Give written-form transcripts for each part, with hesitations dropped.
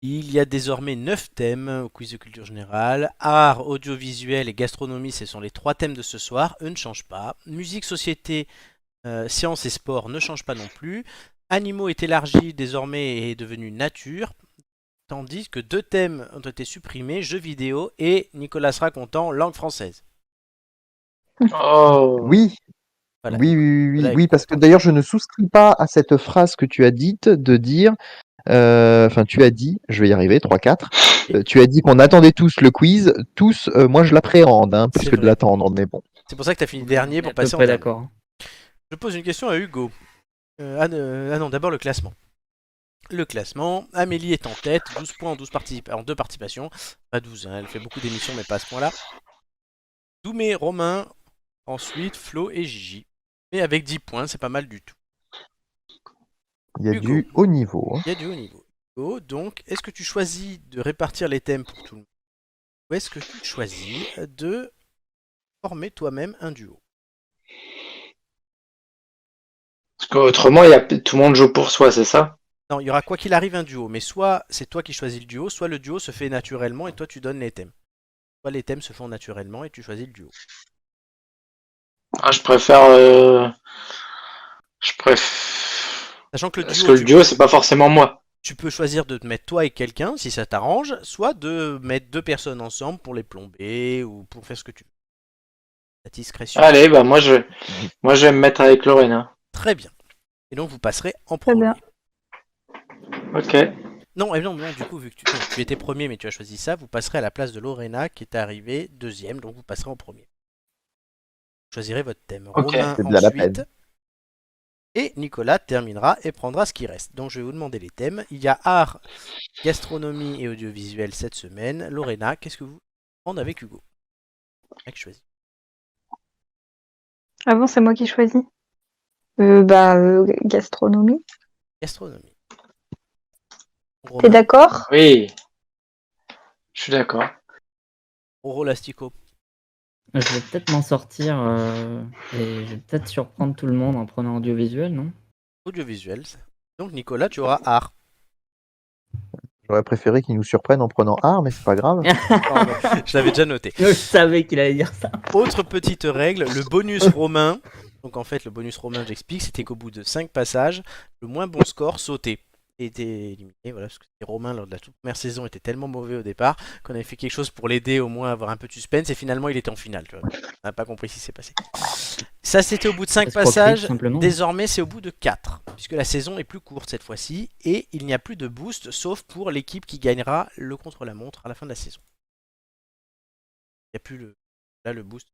Il y a désormais 9 thèmes au quiz de culture générale. Art, audiovisuel et gastronomie, ce sont les 3 thèmes de ce soir. Eux ne changent pas. Musique, société, sciences et sport ne changent pas non plus. Animaux est élargi désormais et est devenu nature. Tandis que 2 thèmes ont été supprimés, jeux vidéo et Nicolas sera content, langue française. Oh. Oui, Voilà, oui, oui, oui, oui, Nicolas est oui, parce que content. d'ailleurs, je ne souscris pas à cette phrase que tu as dite de dire, enfin, tu as dit, je vais y arriver, 3-4, Et tu as dit qu'on attendait tous le quiz, tous, moi je l'appréhende, hein, plus c'est que de vrai. l'attendre, mais bon. C'est pour ça que tu as fini Oui, on dernier est pour à peu passer en près dernier. d'accord. Je pose une question à Hugo. Ah non, d'abord le classement. Le classement, Amélie est en tête, 12 points en 2 participations. Pas 12, hein, elle fait beaucoup d'émissions, mais pas à ce point-là. Doumé, Romain, ensuite Flo et Gigi. Mais avec 10 points, c'est pas mal du tout. Il y a Hugo, du haut niveau, hein. il y a du haut niveau. Hugo, donc, est-ce que tu choisis de répartir les thèmes pour tout le monde ou est-ce que tu choisis de former toi-même un duo? Parce qu'autrement, tout le monde joue pour soi, c'est ça? Non, il y aura quoi qu'il arrive un duo, mais soit c'est toi qui choisis le duo, soit le duo se fait naturellement et toi tu donnes les thèmes. Soit les thèmes se font naturellement et tu choisis le duo. Ah, je préfère. Je préfère. Sachant que le Parce duo, que le duo, c'est pas forcément moi. tu peux choisir de te mettre toi et quelqu'un si ça t'arrange, soit de mettre 2 personnes ensemble pour les plomber ou pour faire ce que tu veux. La discrétion. Allez, bah moi je vais me mettre avec Lorena. Très bien. Et donc vous passerez en Très bien. premier. Ok. Non, et non, non, du coup, vu que tu étais premier mais tu as choisi ça, vous passerez à la place de Lorena qui était arrivée deuxième, donc vous passerez en premier. Vous choisirez votre thème. Ok. Romain C'est bien la ensuite. peine. Et Nicolas terminera et prendra ce qui reste. Donc je vais vous demander les thèmes. Il y a art, gastronomie et audiovisuel cette semaine. Lorena, qu'est-ce que vous prenez avec Hugo? Mec choisi. Avant, c'est moi qui choisis. Gastronomie. Gastronomie. T'es Romain, d'accord? Oui, je suis d'accord. Oro Lastico. Je vais peut-être m'en sortir et je vais peut-être surprendre tout le monde en prenant audiovisuel, non? Audiovisuel. Donc Nicolas, tu auras art. J'aurais préféré qu'ils nous surprennent en prenant art, mais c'est pas grave. Pardon, je l'avais déjà noté. Je savais qu'il allait dire ça. Autre petite règle, le bonus romain. Donc en fait, le bonus romain, j'explique, c'était qu'au bout de 5 passages, le moins bon score sautait. Et était éliminé, voilà, parce que les Romains, lors de la toute première saison, étaient tellement mauvais au départ qu'on avait fait quelque chose pour l'aider au moins à avoir un peu de suspense, et finalement il était en finale, tu vois. On n'a pas compris ce qui s'est passé. Ça, c'était au bout de 5 Escroquerie, tout passages, simplement. désormais c'est au bout de 4, puisque la saison est plus courte cette fois-ci, et il n'y a plus de boost, sauf pour l'équipe qui gagnera le contre-la-montre à la fin de la saison. Il n'y a plus là le boost.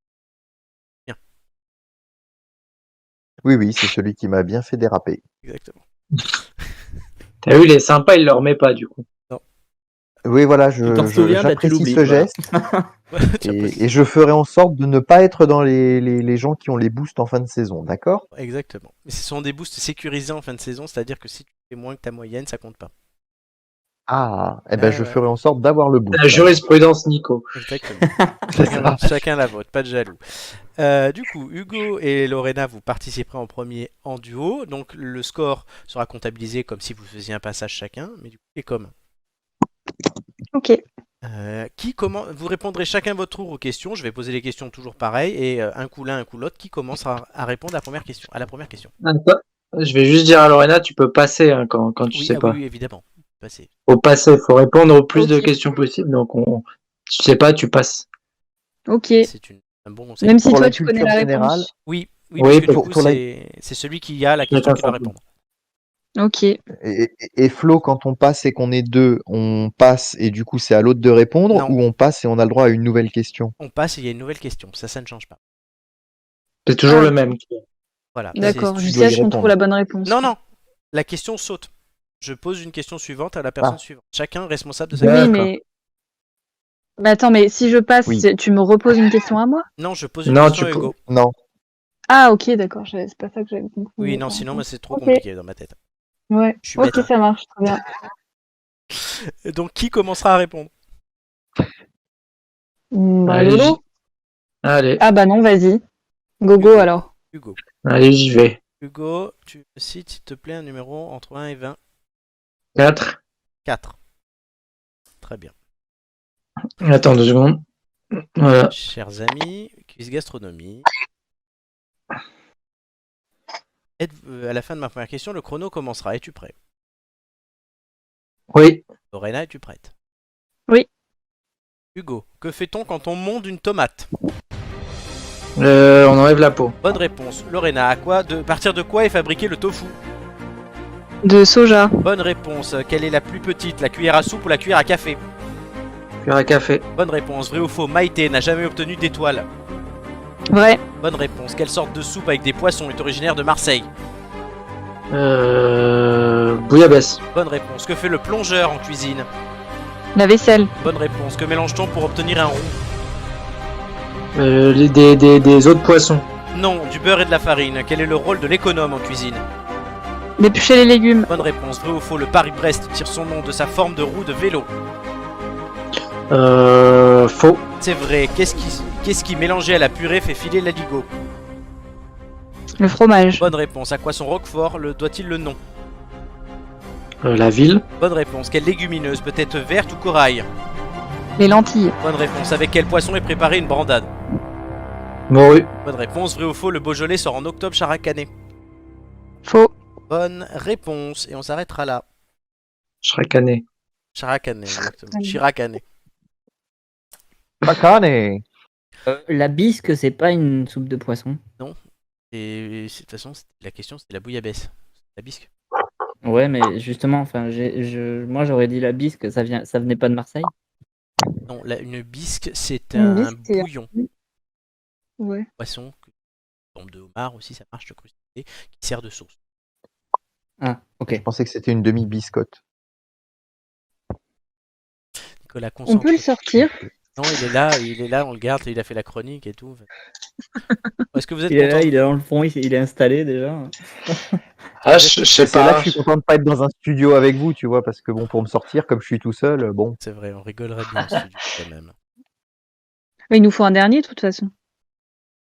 Bien, Oui, oui, c'est celui qui m'a bien fait déraper. exactement. T'as vu, il est sympa, il le remet pas du coup. Non. Oui, voilà, Tu t'en souviens, bah tu j'apprécie l'oublies. ce Voilà. geste Tu as et je ferai en sorte de ne pas être dans les gens qui ont les boosts en fin de saison, d'accord? Exactement. Mais ce sont des boosts sécurisés en fin de saison, c'est-à-dire que si tu fais moins que ta moyenne, ça compte pas. Ah, eh ben Ah, je ouais. ferai en sorte d'avoir le La boost. jurisprudence Nico. Exactement. C'est ça. Chacun la vôtre, pas de jaloux. Du coup, Hugo et Lorena, vous participerez en premier en duo. Donc le score sera comptabilisé comme si vous faisiez un passage chacun, mais du coup, c'est comme. Ok. Vous répondrez chacun votre tour aux questions. Je vais poser les questions toujours pareilles et un coup l'un, un coup l'autre. Qui commence à répondre à la première question? Attends, je vais juste dire à Lorena, tu peux passer hein, quand tu Oui, sais ah oui, pas. oui, évidemment. Passez. Faut passer, faut répondre au plus de Ok. questions possible. Tu sais pas, tu passes. Ok. C'est un bon conseil. Même si Pour toi, la tu connais culture la générale, réponse. Oui, oui, parce Oui, que du coup, pour la, c'est celui qui a la question chacun qui doit son tour. répondre. Ok. et Flo, quand on passe et qu'on est deux, on passe et du coup c'est à l'autre de répondre Non, ou on passe et on a le droit à une nouvelle question? on passe et il y a une nouvelle question. Ça ne change pas. C'est toujours Ah, le ok. même. Voilà. D'accord, D'accord. tu Jusqu'à dois y ce qu'on trouve répondre. la bonne réponse, Non, quoi. non, la question saute. Je pose une question suivante à la personne Ah, suivante. Chacun est responsable de sa Oui, question. D'accord. mais attends, mais si je passe, oui, tu me reposes une question à moi? Non, je pose une Non, question tu à peux. Hugo. non, Ah, ok, d'accord. C'est pas ça que j'avais Oui, compris. non, Par sinon, contre. c'est trop Ok. compliqué dans ma tête. Ouais. Je suis Ok, bête. Hein. ça marche. Très bien. Donc, qui commencera à répondre? Bah, Allez, Lolo? allez, Ah, bah non, vas-y. Gogo, Hugo. alors. Hugo. allez, j'y vais. Hugo, tu cites, s'il te plaît, un numéro entre 1 et 20. 4. 4. Très bien. Attends 2 secondes. Voilà. Chers amis, quiz gastronomie. À la fin de ma première question, le chrono commencera. Es-tu prêt? Oui. Lorena, es-tu prête? Oui. Hugo, que fait-on quand on monte une tomate? On enlève la peau. Bonne réponse. Lorena, à partir de quoi est fabriqué le tofu? De soja. Bonne réponse. Quelle est la plus petite, la cuillère à soupe ou la cuillère à café? Cuillère à café. Bonne réponse. Vrai ou faux, Maïté n'a jamais obtenu d'étoile? Vrai. Bonne réponse. Quelle sorte de soupe avec des poissons est originaire de Marseille? Bouillabaisse. Bonne réponse. Que fait le plongeur en cuisine? La vaisselle. Bonne réponse. Que mélange-t-on pour obtenir un rond? Des os de poisson. Non, du beurre et de la farine. Quel est le rôle de l'économe en cuisine? D'éplucher les légumes. Bonne réponse. Vrai ou faux, le Paris-Brest tire son nom de sa forme de roue de vélo? Faux. C'est vrai. Qu'est-ce qui mélangé à la purée fait filer l'aligot? Le fromage. Bonne réponse. À quoi son Roquefort doit-il le nom? La ville. Bonne réponse. Quelle légumineuse peut être verte ou corail? Les lentilles. Bonne réponse. Avec quel poisson est préparée une brandade? Morue. Bonne réponse. Vrai ou faux, le Beaujolais sort en octobre chaque année? Faux. Bonne réponse. Et on s'arrêtera là. Chaque année. Chaque année, exactement. Chirac année. Bacane. La bisque, c'est pas une soupe de poisson. Et de toute façon, la question c'était la bouillabaisse. La bisque. Ouais, mais justement, enfin, moi j'aurais dit la bisque, ça venait pas de Marseille. Non, une bisque, c'est Une un bisque, c'est- bouillon. Ouais. Poisson, tombe de homard aussi, ça marche de crustacé, qui sert de sauce. Ah, ok. Je pensais que c'était une demi-biscotte. Nicolas, On concentre. peut le sortir. Non, il est là, on le garde, il a fait la chronique et tout. Est-ce que vous êtes Il est là, content? il est dans le fond, il est installé déjà. Ah, je sais C'est là pas. que je suis content de pas être dans un studio avec vous, tu vois, parce que bon, pour me sortir, comme je suis tout seul, bon. C'est vrai, on rigolerait bien en studio quand même. Mais il nous faut un dernier de toute façon.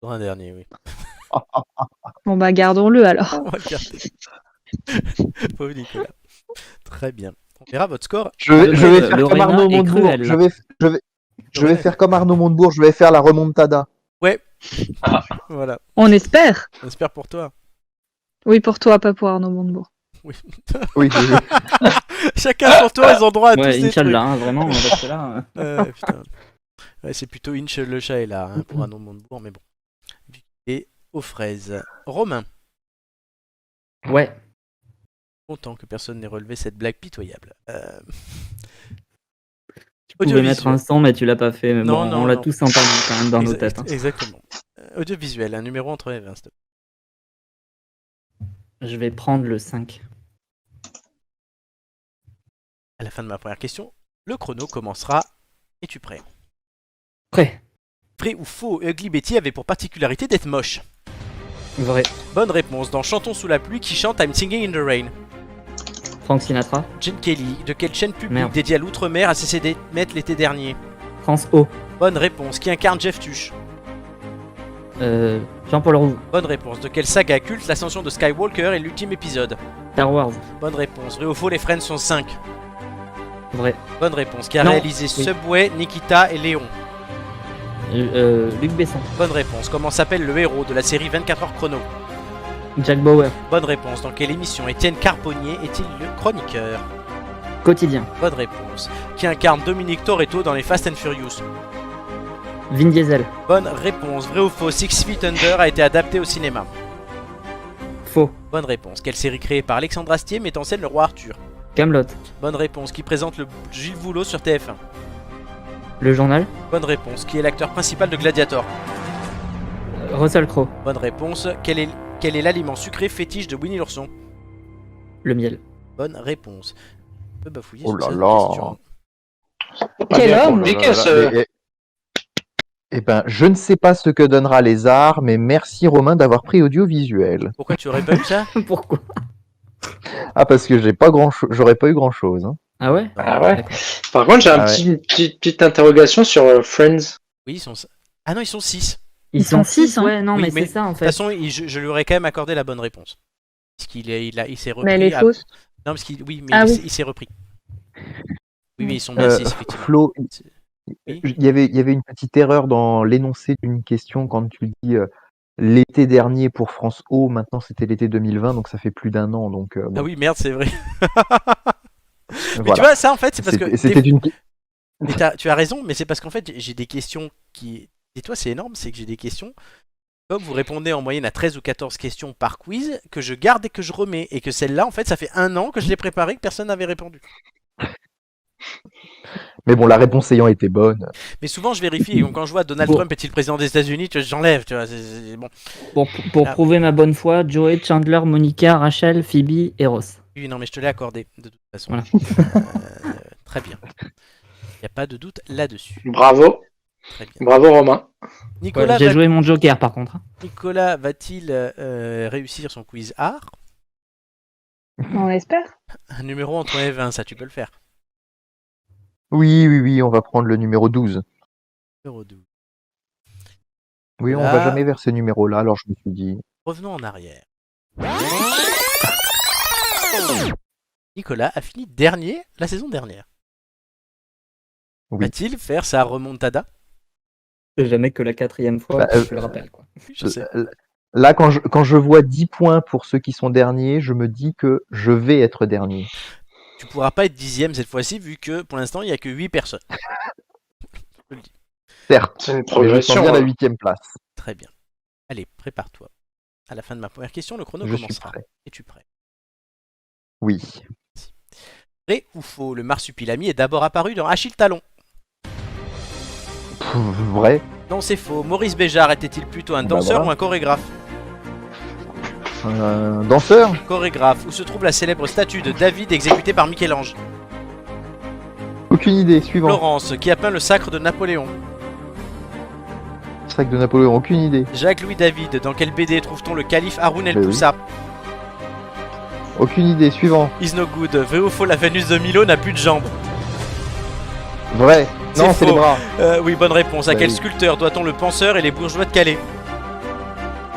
Pour un dernier, oui. Bon bah gardons-le alors. On va le garder. Pauvre Nicolas. Très bien. On verra votre score. Je vais faire comme Lorena Arnaud est Montebourg. cruelle, Je là. vais faire comme Arnaud Montebourg. Je vais faire la remontada. Voilà. On espère. On espère pour toi. Oui, pour toi, pas pour Arnaud Montebourg. Oui. Oui. Chacun pour toi, ils ont droit à tous Ouais, ces trucs. Inch'Allah, hein, vraiment, parce que là. Putain. Ouais, c'est plutôt Inch le chat est là hein, pour un nom de Montebourg, mais bon. Et aux fraises. Romain, Ouais. content que personne n'ait relevé cette blague pitoyable. Tu pouvais mettre un son, mais tu l'as pas fait. Mais Non, bon, non, on l'a non. tous entendu quand même dans nos têtes. Hein. Exactement. Audiovisuel, un numéro entre les 20. s'il te plaît. Je vais prendre le 5. À la fin de ma première question, le chrono commencera. Es-tu prêt? Prêt. Vrai ou faux, Ugly Betty avait pour particularité d'être moche? Vrai. Bonne réponse. Dans Chantons sous la pluie, qui chante I'm Singing in the Rain? Frank Sinatra. Jean Kelly, de quelle chaîne publique Merde. dédiée à l'outre-mer a cessé d'émettre l'été dernier? France O. Bonne réponse. Qui incarne Jeff Tuche? Jean-Paul Roux. Bonne réponse. De quelle saga culte l'ascension de Skywalker est l'ultime épisode? Star Wars. Bonne réponse. Vrai ou faux, les Friends sont 5? Vrai. Bonne réponse. Qui a Non. réalisé Oui. Subway, Nikita et Léon? Luc Besson. Bonne réponse. Comment s'appelle le héros de la série 24 heures chrono? Jack Bauer. Bonne réponse. Dans quelle émission Étienne Carponnier est-il le chroniqueur? Quotidien. Bonne réponse. Qui incarne Dominique Toretto dans les Fast and Furious? Vin Diesel. Bonne réponse. Vrai ou faux, Six Feet Under a été adapté au cinéma? Faux. Bonne réponse. Quelle série créée par Alexandre Astier met en scène le roi Arthur? Camelot. Bonne réponse. Qui présente le Gilles Voulot sur TF1? Le journal. Bonne réponse. Qui est l'acteur principal de Gladiator? Russell Crowe. Bonne réponse. Quel est l'aliment sucré fétiche de Winnie l'ourson? Le miel. Bonne réponse. On peut bafouiller Oh sur là cette là. question. Quel homme. Compliqué, ce... Eh ben, je ne sais pas ce que donnera les arts, mais merci Romain d'avoir pris audiovisuel. Pourquoi tu aurais pas eu ça? Pourquoi? Ah, parce que j'aurais pas eu grand chose. Hein. Ah ouais? Ah ouais. D'accord. Par contre, j'ai Ah ouais. une petite interrogation sur Friends. Oui, ils sont... Ah non, ils sont 6. Ils sont six, six, hein. ouais, non, Oui, mais mais c'est ça en De toute fait. façon, je lui aurais quand même accordé la bonne réponse. Parce qu'il s'est repris. Mais elle est fausse. Non, parce qu'il oui, mais Ah il, oui. il s'est repris. Oui, mais ils sont bien 6, effectivement. Flo, Oui. il y avait une petite erreur dans l'énoncé d'une question quand tu dis l'été dernier pour France O, maintenant c'était l'été 2020, donc ça fait plus d'un an. Donc, Ah bon, oui, merde, c'est vrai. Mais tu voilà. vois, ça en fait, c'est parce que. C'était une. Mais tu as raison, mais c'est parce qu'en fait, j'ai des questions qui. Et toi, c'est énorme, c'est que j'ai des questions. Comme vous répondez en moyenne à 13 ou 14 questions par quiz, que je garde et que je remets. Et que celle-là, en fait, ça fait un an que je l'ai préparée, que personne n'avait répondu. Mais bon, la réponse ayant été bonne. Mais souvent, je vérifie. Et quand je vois Donald Bon. Trump est-il président des États-Unis, j'enlève. Tu vois, bon. Pour Ah. prouver ma bonne foi, Joey, Chandler, Monica, Rachel, Phoebe et Ross. Oui, non, mais je te l'ai accordé, de toute façon. Voilà. Très bien. Il n'y a pas de doute là-dessus. Bravo. Très bien. Bravo, Romain. Nicolas, Ouais, j'ai joué mon Joker par contre. Nicolas va-t-il réussir son quiz art? On espère. Un numéro entre 1 et 20, ça tu peux le faire. Oui, on va prendre le numéro 12. Numéro 12. Oui, on Là. va jamais vers ces numéros-là, alors je me suis dit. Revenons en arrière. Nicolas a fini dernier la saison dernière. Oui. Va-t-il faire sa remontada? C'est jamais que la 4e fois, Bah, je le rappelle. Quoi. Je sais. Là, quand je vois 10 points pour ceux qui sont derniers, je me dis que je vais être dernier. Tu pourras pas être 10e cette fois-ci, vu que pour l'instant il n'y a que 8 personnes. Je le dis. Certes, C'est une mais je progression. sens bien la hein. 8e place. Très bien. Allez, prépare-toi. À la fin de ma première question, le chrono Je suis commencera. prêt. Es-tu prêt? Oui. Vrai ou faux, le marsupilami est d'abord apparu dans Achille Talon? Vrai. Non, c'est faux. Maurice Béjart était-il plutôt un Bah danseur voilà. ou un chorégraphe? Un danseur. Chorégraphe. Où se trouve la célèbre statue de David exécutée par Michel-Ange? Aucune idée. Suivant. Florence, qui a peint le sacre de Napoléon? Sac de Napoléon. Aucune idée. Jacques-Louis David, dans quel BD trouve-t-on le calife Haroun El Oui. Poussa? Aucune idée. Suivant. Is no good. Vrai ou faux, la Vénus de Milo n'a plus de jambes? Vrai. C'est Non, c'est les faux. bras. Oui, bonne réponse. À Bah quel oui. sculpteur doit-on le penseur et les bourgeois de Calais?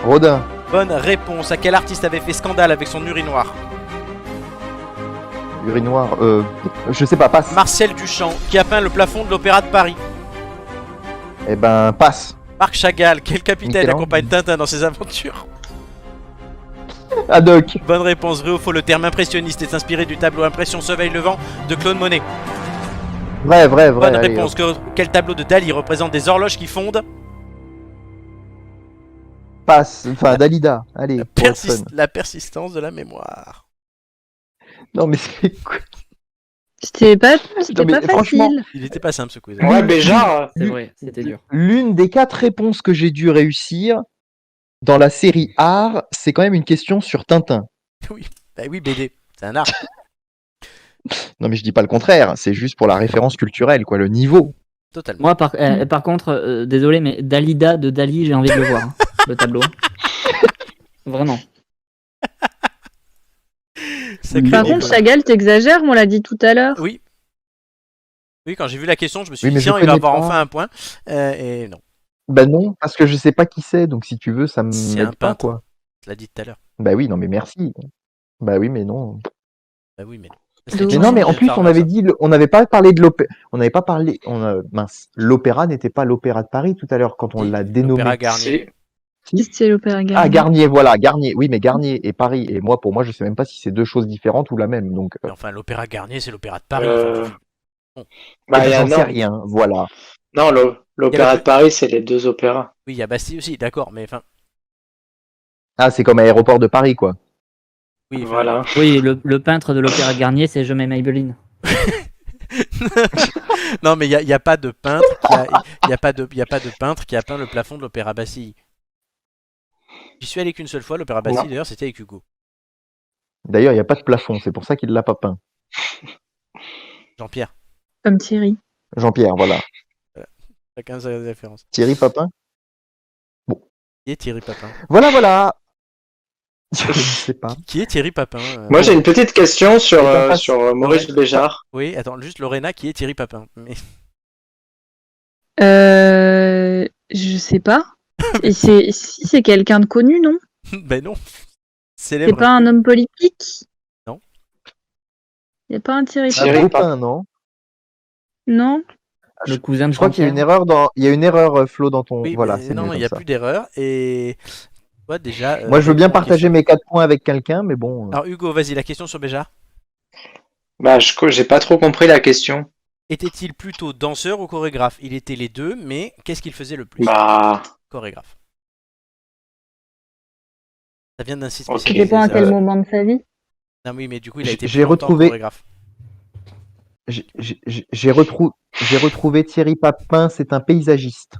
Rodin. Bonne réponse. À quel artiste avait fait scandale avec son urinoir? Urinoir. Je sais pas. Passe. Marcel Duchamp, qui a peint le plafond de l'Opéra de Paris. Eh ben, passe. Marc Chagall, quel capitaine Michel-Ange. accompagne Tintin dans ses aventures? Haddock. Bonne réponse. Vrai ou faux, le terme impressionniste est inspiré du tableau Impression Soleil Levant de Claude Monet. Vrai. Bonne allez, réponse. Quel tableau de Dali représente des horloges qui fondent? Passe. Enfin, Dalida. Allez. pour être fun. La persistance de la mémoire. Non, mais c'est quoi? C'était pas Non, mais franchement, facile. Il était pas simple ce quiz. Ouais, Béjart. C'est vrai, c'était dur. L'une des 4 réponses que j'ai dû réussir dans la série art, c'est quand même une question sur Tintin. Bah oui, BD, c'est un art. Non, mais je dis pas le contraire, c'est juste pour la référence culturelle, quoi, le niveau. Totalement. Moi, par contre, désolé, mais Dalida de Dali, j'ai envie de le voir, hein, le tableau. Vraiment. Sacré Par Nicolas. contre, Chagall, t'exagères, on l'a dit tout à l'heure. Oui. Oui, quand j'ai vu la question, je me suis Oui, dit mais je tiens, il va connais avoir pas. enfin un point. Et non, Bah non, parce que je sais pas qui c'est, donc si tu veux, ça C'est un m'aide pas, peintre. quoi. je l'ai dit tout à l'heure. Bah oui, non, mais merci. Bah oui, mais non. Bah oui, mais non. Donc- Mais non, mais en plus, on avait dit, on n'avait pas parlé de l'opéra. On n'avait pas parlé. Mince, l'opéra n'était pas l'opéra de Paris tout à l'heure quand on Si, l'a dénommé. l'opéra Garnier. C'était l'opéra Garnier. Ah, Garnier, voilà, Garnier. Oui, mais Garnier et Paris. Et moi, pour moi, je sais même pas si c'est deux choses différentes ou la même. Donc, Mais enfin, l'opéra Garnier, c'est l'opéra de Paris. Euh, Enfin, Bah, j'en sais non, rien. Voilà. non, Il y a l'opéra le- de Paris, c'est les deux opéras. oui, il y a Bastille aussi, d'accord, mais enfin, Ah, c'est comme aéroport de Paris, quoi. oui, enfin, Voilà. Oui, le peintre de l'Opéra Garnier, c'est Je mets Maybelline. non, mais il y a pas de peintre qui a, il y a pas de peintre qui a peint le plafond de l'opéra Bastille. J'y suis allé qu'une seule fois, l'opéra Bastille, Non. d'ailleurs, c'était avec Hugo. D'ailleurs, il n'y a pas de plafond. C'est pour ça qu'il l'a pas peint. Jean-Pierre, Comme Thierry. Jean-Pierre, voilà. chacun sa référence. Thierry Papin. Qui est Thierry Papin? Voilà. Je ne sais pas. Qui est Thierry Papin? Moi, j'ai une petite question sur, on passe. sur Maurice Ouais. Béjart. Oui, attends, juste Lorena, qui est Thierry Papin? Mais... Je sais pas. Et si c'est quelqu'un de connu, non? ben non. C'est Célèbre. pas un homme politique? Non. Y a pas un Thierry Thierry Un Papin? beau pain, non? Non? Le cousin de Je crois qu'il y a une Jean-Pierre. erreur il y a une erreur, Flo, dans ton. Oui, Voilà, mais c'est non, mieux il comme n'y a ça. plus d'erreur. Et toi, déjà, Moi, je veux bien réponds aux partager questions. mes 4 points avec quelqu'un, mais bon. Alors, Hugo, vas-y, la question sur Béjar. Bah, j'ai pas trop compris la question. Était-il plutôt danseur ou chorégraphe? Il était les deux, mais qu'est-ce qu'il faisait le plus? Bah, Chorégraphe. Ça vient d'un site ok. Ça spécialisé. dépend à Ça. quel moment de sa vie. Non, oui, mais du coup, il a été plus J'ai longtemps retrouvé, chorégraphe. j'ai retrouvé Thierry Papin, c'est un paysagiste.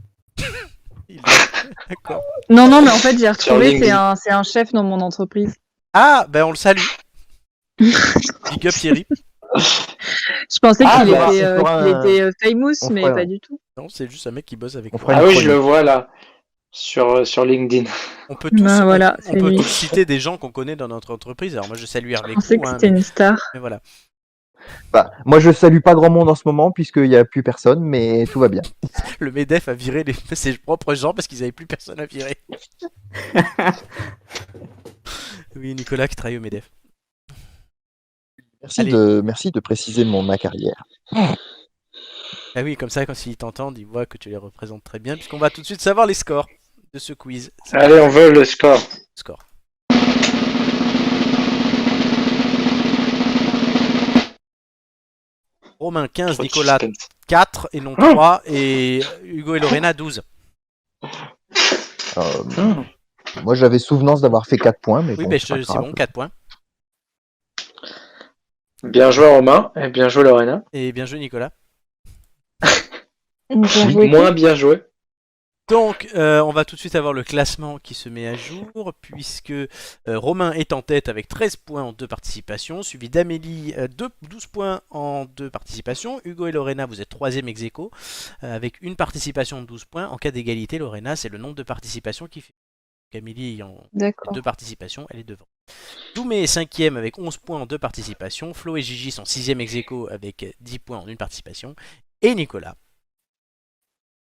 D'accord. Non, non, mais en fait, j'ai Sur retrouvé, LinkedIn. c'est un chef dans mon entreprise. Ah, ben on le salue. Big up Thierry. Je pensais Ah, qu'il bah, était, on fera un- famous, on mais fera- pas du tout. Non, c'est juste un mec qui bosse avec On nous. fera Ah une oui, je le chronique. vois là, sur LinkedIn. On peut tous, Ben voilà, on c'est peut lui. tous citer des gens qu'on connaît dans notre entreprise. Alors moi, je salue Je Hervé pensais Crou, que hein, c'était une star. mais voilà. Bah, moi, je salue pas grand monde en ce moment, puisqu'il n'y a plus personne, mais tout va bien. Le Medef a viré ses propres gens parce qu'ils n'avaient plus personne à virer. Oui, Nicolas qui travaille au Medef. Allez. Merci de préciser ma carrière. Ah oui, comme ça, quand ils t'entendent, ils voient que tu les représentes très bien, puisqu'on va tout de suite savoir les scores de ce quiz. C'est Allez, on veut le score. score. Romain 15, Trop de Nicolas suspense. 4 et non 3, et Hugo et Lorena 12. Euh, Moi, j'avais souvenance d'avoir fait 4 points, mais Oui, bon, ben c'est pas c'est grave. bon, 4 points. Bien joué Romain, et bien joué Lorena. Et bien joué, Nicolas. Bien joué. Moins bien joué. Donc, on va tout de suite avoir le classement qui se met à jour, puisque Romain est en tête avec 13 points en 2 participations, suivi d'Amélie, 12 points en 2 participations. Hugo et Lorena, vous êtes 3e ex aequo, avec une participation de 12 points. En cas d'égalité, Lorena, c'est le nombre de participations qui fait. Amélie ayant D'accord. 2 participations, elle est devant. Doumé est 5e avec 11 points en 2 participations. Flo et Gigi sont 6e ex aequo avec 10 points en 1 participation. Et Nicolas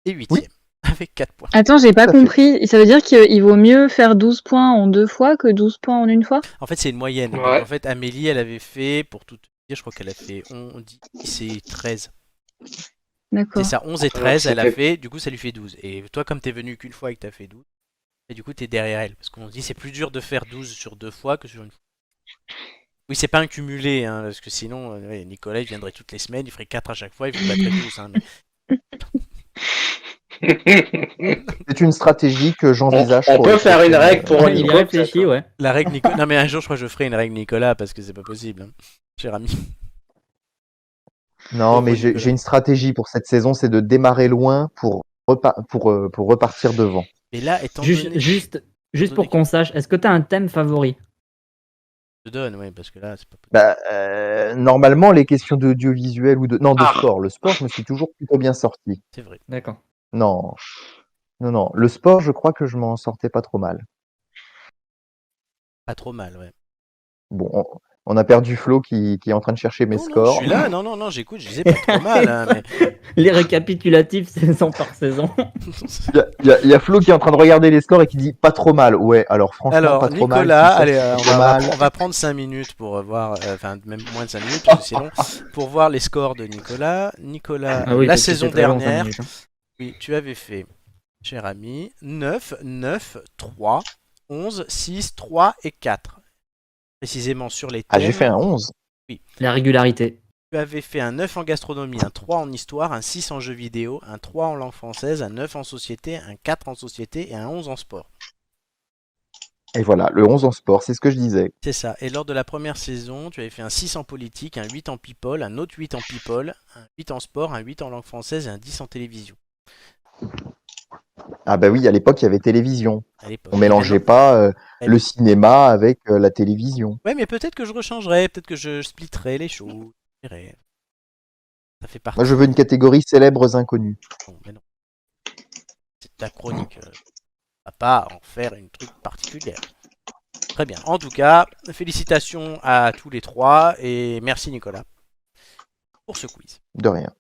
est 8e. Oui. Avec 4 points. Attends, j'ai pas Tout à fait. compris. Et ça veut dire qu'il vaut mieux faire 12 points en 2 fois que 12 points en une fois? En fait, c'est une moyenne. Donc, Ouais. en fait, Amélie, elle avait fait, pour tout te dire, je crois qu'elle a fait 10 et 13. D'accord. C'est ça, 11 et Alors, 13, ça elle a fait- fait, du coup, ça lui fait 12. Et toi, comme t'es venu qu'une fois et que t'as fait 12, et du coup, t'es derrière elle. Parce qu'on se dit, c'est plus dur de faire 12 sur 2 fois que sur une fois. Oui, c'est pas un cumulé, hein, parce que sinon, ouais, Nicolas, il viendrait toutes les semaines, il ferait 4 à chaque fois, il vous battrait tous. Hein, mais... C'est une stratégie que j'envisage. On pour peut les faire une prochaines- règle pour Il y Nico. réfléchit, peut-être. ouais. La règle Nicolas. Non, mais un jour, je crois que je ferai une règle Nicolas, parce que c'est pas possible, hein, cher ami. Non, mais Nicolas. j'ai une stratégie pour cette saison, c'est de démarrer loin pour repartir devant. Et là, étant Juste, donné. juste, juste donné pour qu'on sache, est-ce que tu as un thème favori? Je te donne, ouais, parce que là, c'est pas possible. Bah, normalement, les questions d'audiovisuel ou de Ah. sport. Le sport, je me suis toujours plutôt bien sorti. C'est vrai. D'accord. Non, non. Le sport, je crois que je m'en sortais pas trop mal. Pas trop mal, ouais. Bon, on a perdu Flo qui est en train de chercher mes Non, non, scores. je suis là, non, j'écoute, je disais pas trop mal, hein, mais. Les récapitulatifs, saison par saison. Il y a Flo qui est en train de regarder les scores et qui dit pas trop mal. Ouais, alors franchement, Alors, pas trop mal. Nicolas, tout ça, allez, c'est on trop mal. va prendre 5 minutes pour voir, enfin, même moins de 5 minutes, parce que c'est long, pour voir les scores de Nicolas. Nicolas, Ah oui, la parce que saison c'est très long, 5 dernière, minutes, hein. oui, tu avais fait, cher ami, 9, 9, 3, 11, 6, 3 et 4. Précisément sur les thèmes. Ah, j'ai fait un 11. La régularité. Tu avais fait un 9 en gastronomie, un 3 en histoire, un 6 en jeux vidéo, un 3 en langue française, un 9 en société, un 4 en société et un 11 en sport. Et voilà, le 11 en sport, c'est ce que je disais. C'est ça. Et lors de la première saison, tu avais fait un 6 en politique, un 8 en people, un autre 8 en people, un 8 en sport, un 8 en langue française et un 10 en télévision. Ah bah oui, à l'époque, il y avait télévision. À l'époque. On mélangeait Maintenant- pas Elle- le cinéma avec la télévision. Ouais, mais peut-être que je rechangerai, peut-être que je splitterai les choses. Je verrai. Ça fait partie. Moi, je veux une catégorie célèbres inconnus. Non, mais non. C'est ta chronique. On va pas en faire une truc particulière. Très bien. En tout cas, félicitations à tous les trois et merci Nicolas pour ce quiz. De rien.